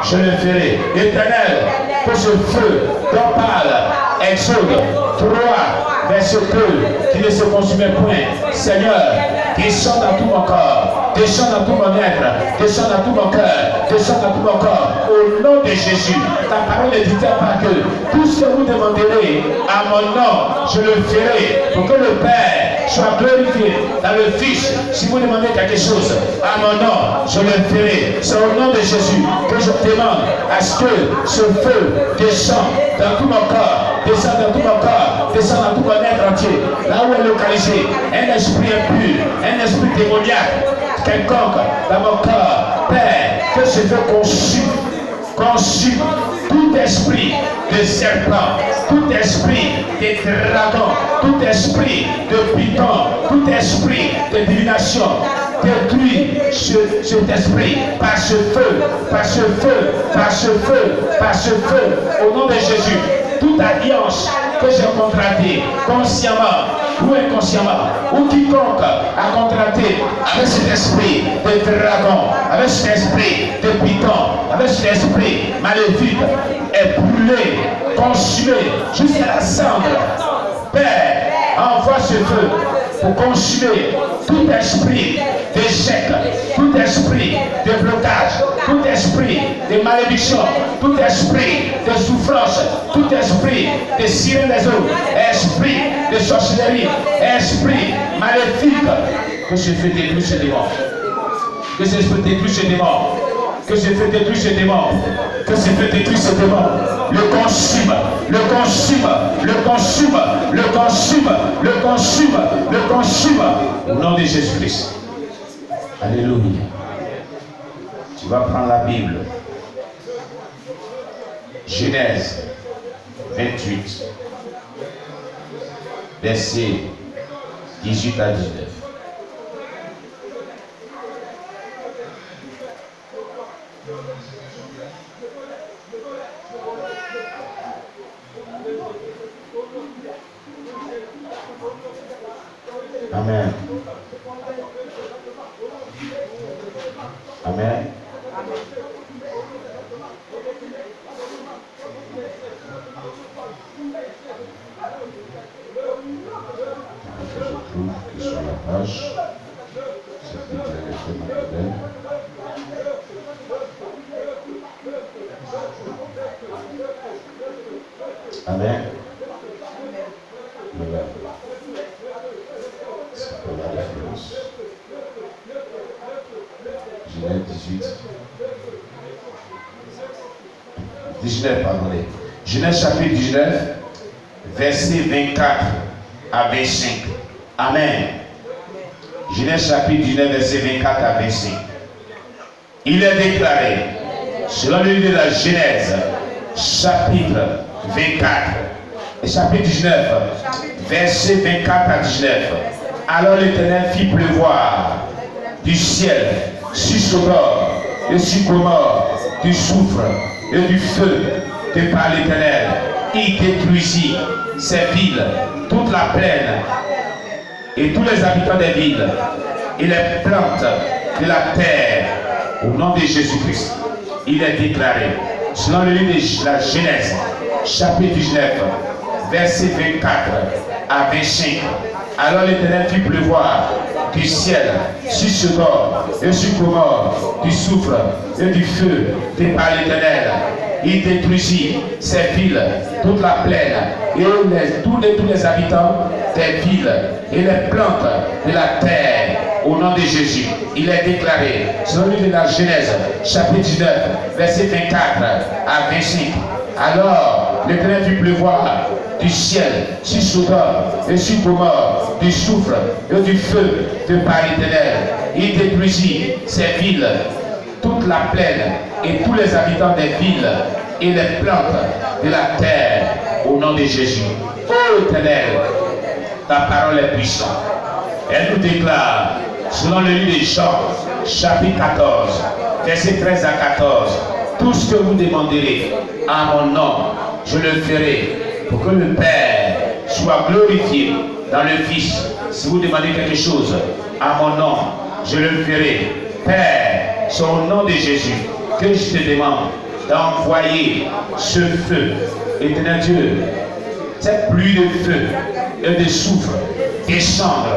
je le ferai. Éternel, que ce feu dont parle Exode 3, verset 2, qui ne se consumait point. Seigneur, descends dans tout mon corps, descends dans tout mon être, descends dans tout mon cœur, descends dans tout mon corps. Au nom de Jésus, ta parole ne dit pas que tout ce que vous demanderez à mon nom, je le ferai pour que le Père soit glorifié dans le Fils. Si vous demandez quelque chose à mon nom, je le ferai. C'est au nom de Jésus que je demande à ce que ce feu descende dans tout mon corps, descend dans tout mon corps, descend dans tout mon être entier. Là où est localisé un esprit impur, un esprit démoniaque, quelconque dans mon corps, Père, que ce feu consume tout esprit de serpent, tout esprit de dragon, tout esprit de python, tout esprit de divination. Détruis cet esprit par ce feu, par ce feu, par ce feu, par ce feu, au nom de Jésus. Toute alliance que j'ai contractée consciemment ou inconsciemment, ou quiconque a contracté avec cet esprit de dragon, avec cet esprit de python, avec cet esprit maléfique, est brûlé, consumé jusqu'à la cendre. Père, envoie ce feu pour consumer tout esprit d'échec, tout esprit de blocage, tout esprit de malédiction, tout esprit de souffrance, tout esprit de sirène des eaux, esprit de sorcellerie, esprit maléfique. Que ce feu détruit ce démon. Que ce feu détruit ce démon. Que ce feu détruit ce démon. Que ce feu détruit ce démon. Le consume, le consume, le consume, le consume, le consume, le consume. Au nom de Jésus-Christ. Alléluia. Tu vas prendre la Bible. Genèse 28, versets 18 à 19. Amen. Amen. Je trouve que sur la page, c'est plus clair. Amen. Voilà. C'est pour la référence. Genèse 19, pardonnez. Genèse chapitre 19, verset 24 à 25. Amen. Genèse chapitre 19, verset 24 à 25. Il est déclaré, selon le livre de la Genèse, chapitre 24, et chapitre 19, verset 24 à 19. Alors l'Éternel fit pleuvoir du ciel sur Sodome et sur Gomorrhe du soufre et du feu de par l'Éternel. Il détruisit ces villes, toute la plaine et tous les habitants des villes et les plantes de la terre. Au nom de Jésus-Christ, il est déclaré, selon le livre de la Genèse, chapitre 19, verset 24 à 25. Alors l'Éternel fit pleuvoir du ciel sur Sodome et sur Gomorrhe du soufre et du feu de par l'Éternel. Il détruisit ces villes, toute la plaine et tous les habitants des villes et les plantes de la terre. Au nom de Jésus, il est déclaré, selon le livre de la Genèse, chapitre 19, verset 24 à 25. Alors l'Éternel fit pleuvoir du ciel sur Sodome et sur Gomorrhe du soufre et du feu de par l'Éternel. Il détruisit ces villes, toute la plaine et tous les habitants des villes et les plantes de la terre. Au nom de Jésus. Ô Éternel, ta parole est puissante. Elle nous déclare, selon le livre de Jean, chapitre 14, verset 13 à 14, tout ce que vous demanderez à mon nom, je le ferai pour que le Père soit glorifié dans le Fils. Si vous demandez quelque chose à mon nom, je le ferai. Père, c'est au nom de Jésus que je te demande d'envoyer ce feu. Éternel Dieu, cette pluie de feu et de soufre descendre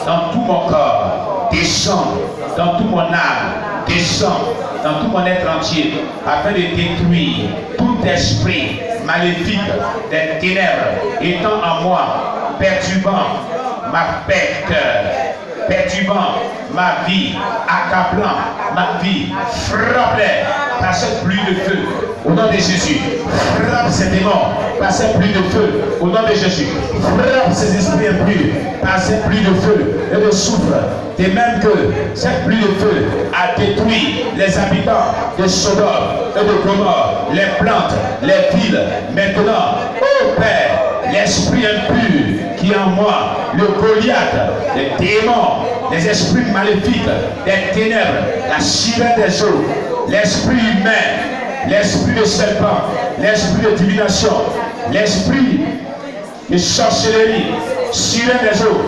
dans tout mon corps, descendre dans toute mon âme, descendre dans tout mon être entier, afin de détruire tout esprit maléfique des ténèbres étant en moi, perturbant ma paix, perturbant ma vie, accablant ma vie, frappe-les par cette pluie de feu au nom de Jésus. Frappe ces démons par cette pluie de feu au nom de Jésus. Frappe ces esprits impurs par cette pluie de feu et de soufre. Et même que cette pluie de feu a détruit les habitants de Sodome et de Gomorrhe, les plantes, les villes. Maintenant, ô Père, l'esprit impur qui est en moi, le Goliath, les démons, les esprits maléfiques, des ténèbres, la sirène des eaux, l'esprit humain, l'esprit de serpent, l'esprit de divination, l'esprit de sorcellerie, sirène des eaux,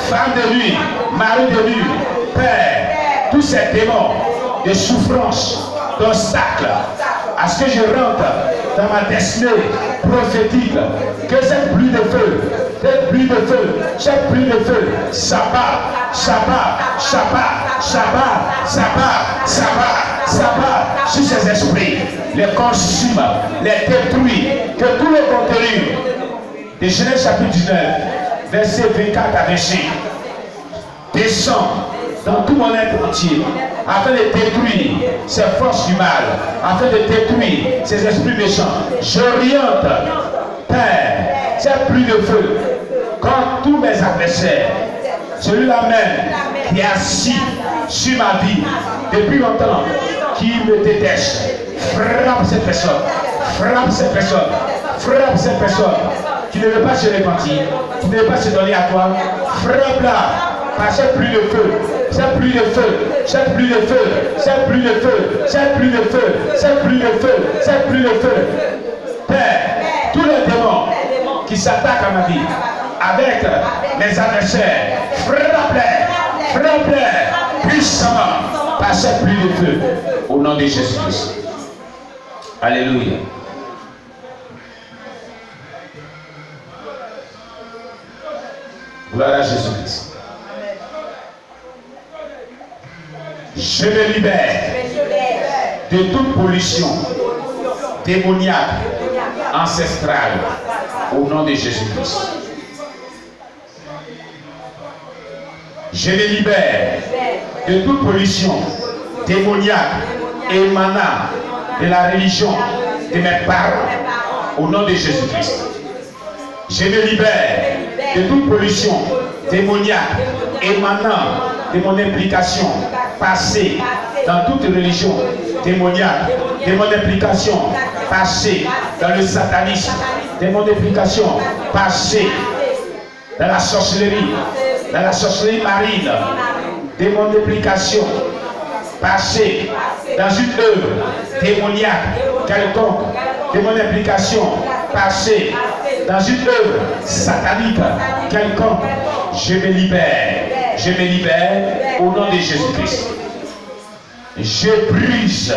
femme de nuit, mari de nuit, Père, tous ces démons de souffrance, d'obstacles, à ce que je rentre dans ma destinée prophétique, que cette pluie de feu, cette pluie de feu, cette pluie de feu, s'abat, s'abat, s'abat, s'abat, s'abat, s'abat, s'abat sur ces esprits, les consume, les détruit, que tout le contenu de Genèse chapitre 19, verset 24 à 25, descend dans tout mon être entier, afin de détruire ces forces du mal, afin de détruire ces esprits méchants. J'oriente, Père, cette pluie de feu contre tous mes adversaires, celui-là même qui est assis sur ma vie depuis longtemps, qui me déteste. Frappe cette personne, frappe cette personne, frappe cette personne qui ne veut pas se repentir, qui ne veut pas se donner à toi. Frappe-la par cette pluie de feu, cette pluie de feu, cette pluie de feu, cette pluie de feu, cette pluie de feu, cette pluie de feu, cette pluie de feu. Père, tous les démons qui s'attaquent à ma vie avec mes adversaires, frappe-les, frappe-les puissamment par cette pluie de feu au nom de Jésus-Christ. Alléluia. Gloire à Jésus-Christ. Je me libère de toute pollution démoniaque, ancestrale, au nom de Jésus-Christ. Je me libère de toute pollution démoniaque émanant de la religion de mes parents, au nom de Jésus-Christ. Je me libère de toute pollution démoniaque émanant de mon implication passée dans toute religion démoniaque, de mon implication passée dans le satanisme, de mon implication passée dans la sorcellerie marine, de mon implication passée dans une œuvre démoniaque quelconque, de mon implication passée dans une œuvre satanique quelconque. Je me libère au nom de Jésus-Christ. Je brise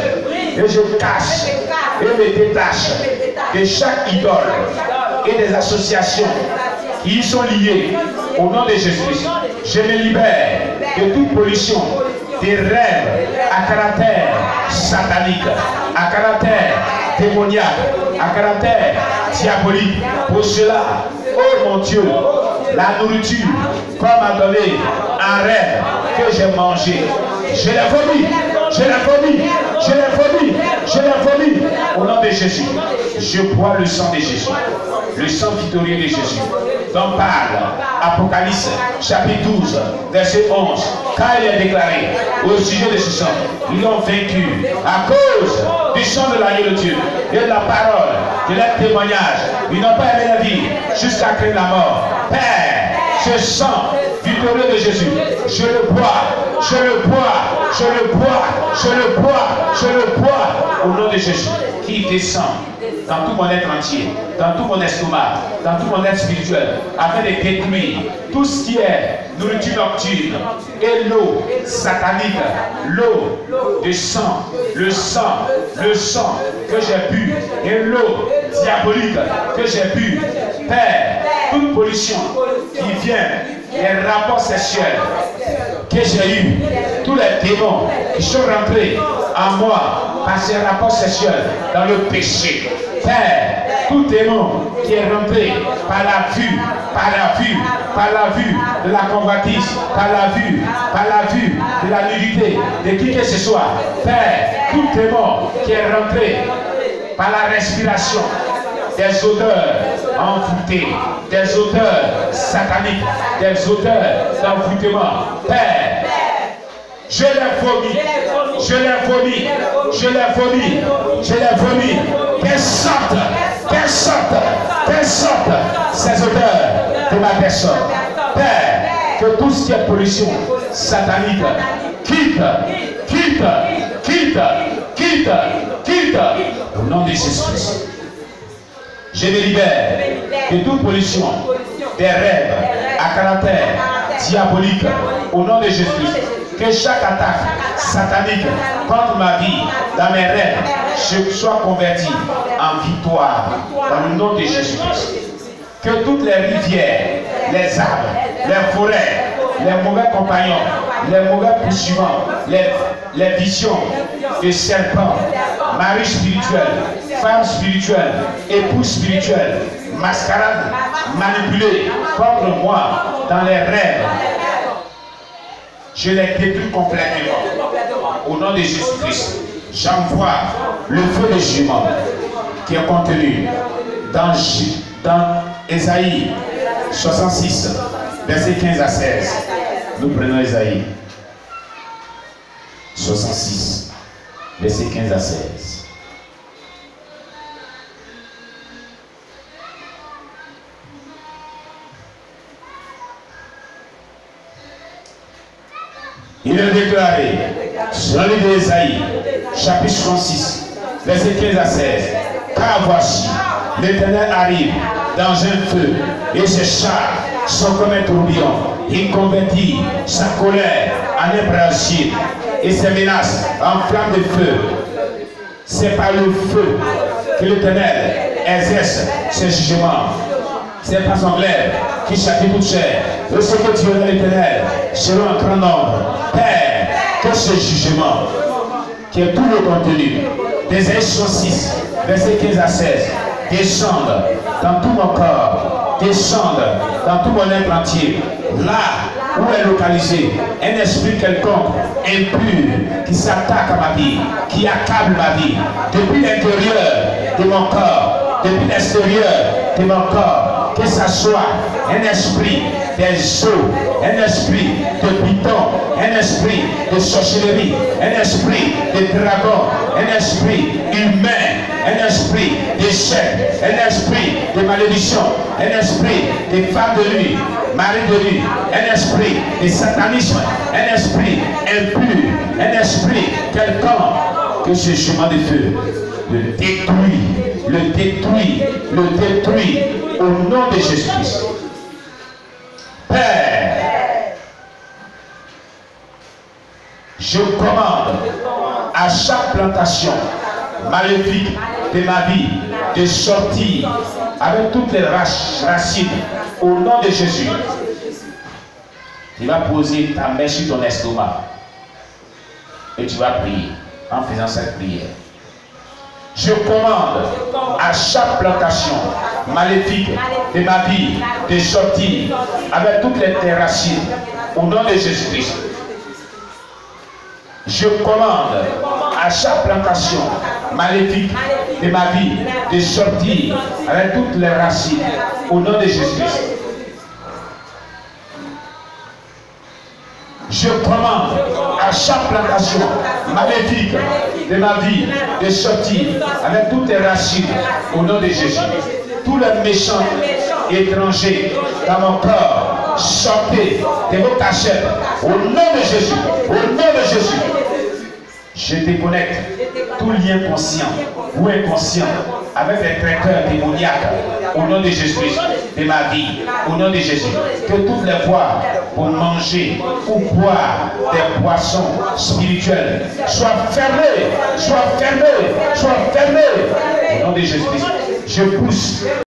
et je casse et me détache de chaque idole et des associations qui y sont liées au nom de Jésus-Christ. Je me libère de toute pollution des rêves à caractère satanique, à caractère démoniaque, à caractère diabolique. Pour cela, oh mon Dieu, la nourriture qu'on m'a donné un rêve que j'ai mangé, je l'ai vomi, je l'ai vomi, je l'ai vomi, je l'ai vomi au nom de Jésus. Je bois le sang de Jésus, le sang victorieux de Jésus, dont parle Apocalypse chapitre 12 verset 11, car il est déclaré au sujet de ce sang, ils l'ont vaincu à cause du sang de l'agneau de Dieu et de la parole, de leur témoignage. Ils n'ont pas aimé la vie jusqu'à créer la mort. Père, ce sang victorieux de Jésus, je le bois, je le bois, je le bois, je le bois, je le bois au nom de Jésus, qui descend dans tout mon être entier, dans tout mon estomac, dans tout mon être spirituel, afin de détruire tout ce qui est nourriture nocturne et l'eau satanique, l'eau de sang, le sang que j'ai bu et l'eau diabolique que j'ai bu. Père, toute pollution qui vient des rapports sexuels que j'ai eu, tous les démons qui sont rentrés en moi par ces rapports sexuels dans le péché. Père, tout démon qui est rentré par la vue de la convoitise, par la vue de la nudité, de qui que ce soit. Père, tout démon qui est rentré par la respiration des odeurs envoûtées, des odeurs sataniques, des odeurs d'envoûtement. Père, je les vomis, qu'elles sortent ces odeurs de ma personne. Père, que tout ce qui est pollution satanique quitte, au nom de Jésus-Christ. Je me libère de toute pollution, des rêves à caractère diabolique, au nom de Jésus-Christ. Que chaque attaque satanique contre ma vie, dans mes rêves, je sois converti en victoire, dans le nom de Jésus-Christ. Que toutes les rivières, les arbres, les forêts, les mauvais compagnons, les mauvais poursuivants, les visions de serpents, mari spirituel, femme spirituelle, époux spirituel, mascarade, manipulée contre moi dans les rêves, je les détruis complètement. Au nom de Jésus-Christ, j'envoie le feu de jugement qui est contenu dans Ésaïe 66, versets 15 à 16. Nous prenons Ésaïe 66, versets 15 à 16. Il est déclaré, dans le livre d'Ésaïe, chapitre 66, verset 15 à 16. Car voici, l'Éternel arrive dans un feu, et ses chars sont comme un tourbillon. Il convertit sa colère en un brasier, et ses menaces en flamme de feu. C'est par le feu que l'Éternel exerce ses jugements. C'est par son glaive qui châtie toute chair. Et ce que tu veux de l'Éternel selon un grand nombre. Père, que ce jugement, qui est tout le contenu d'Ésaïe 66, verset 15 à 16, descende dans tout mon corps, descende dans tout mon être entier, là où est localisé un esprit quelconque, impur, qui s'attaque à ma vie, qui accable ma vie, depuis l'intérieur de mon corps, depuis l'extérieur de mon corps, que ce soit un esprit des eaux, un esprit de python, un esprit de sorcellerie, un esprit de dragon, un esprit humain, un esprit d'échec, un esprit de malédiction, un esprit de femme de nuit, mari de nuit, un esprit de satanisme, un esprit impur, un esprit quelconque, que ce chemin de feu le détruit au nom de Jésus-Christ. Père, je commande à chaque plantation maléfique de ma vie de sortir avec toutes les racines au nom de Jésus. Tu vas poser ta main sur ton estomac et tu vas prier en faisant cette prière. Je commande à chaque plantation maléfique de ma vie de sortir avec toutes les racines au nom de Jésus-Christ. Je commande à chaque plantation maléfique de ma vie de sortir avec toutes les racines au nom de Jésus-Christ. Je commande à chaque plantation maléfique de ma vie de sortir avec toutes les racines au nom de Jésus. Tous les méchants étrangers dans mon corps, sortez de vos cachettes au nom de Jésus. Au nom de Jésus. Je déconnecte tout lien conscient ou inconscient avec les traiteurs démoniaques au nom de Jésus de ma vie, au nom de Jésus. Que toutes les voies pour manger ou boire des boissons spirituelles soient fermées, soient fermées, soient fermées. Au nom de Jésus, je pousse